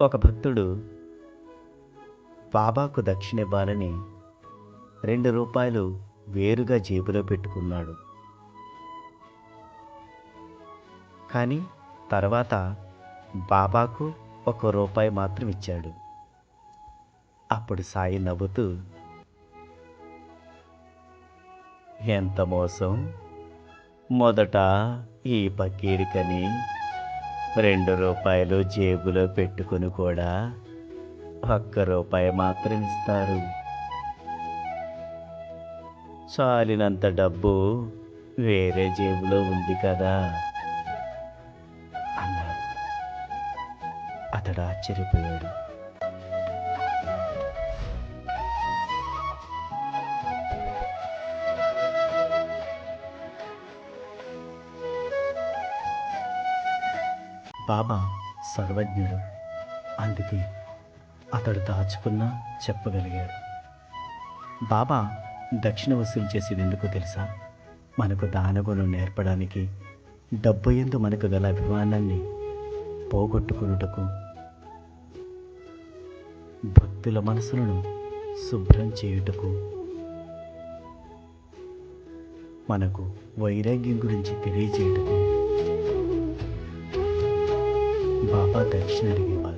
ఒక భక్తుడు బాబాకు దక్షిణివ్వాలని రూ. 2 వేరుగా జేబులో పెట్టుకున్నాడు. కానీ తర్వాత బాబాకు ₹1 మాత్రం ఇచ్చాడు. అప్పుడు సాయి నవ్వుతూ, ఎంత మోసం, మొదట ఈ పకీరికని ₹2 జేబులో పెట్టుకుని కూడా ₹1 మాత్రం ఇస్తారు. చాలినంత డబ్బు వేరే జేబులో ఉంది కదా అన్నాడు. అతడు ఆశ్చర్యపోయాడు. బాబా సర్వజ్ఞుడు, అందుకే అతడు దాచుకున్నా చెప్పగలిగాడు. బాబా దక్షిణ వసూలు చేసేది ఎందుకో తెలుసా? మనకు దానగుణం నేర్పడానికి, డబ్బు యందు మనకు గల అభిమానాన్ని పోగొట్టుకున్నటకు, భక్తుల మనసులను శుభ్రం చేయుటకు, మనకు వైరాగ్యం గురించి తెలియజేయుటకు బాబా దక్షిణ అడిగేవారు.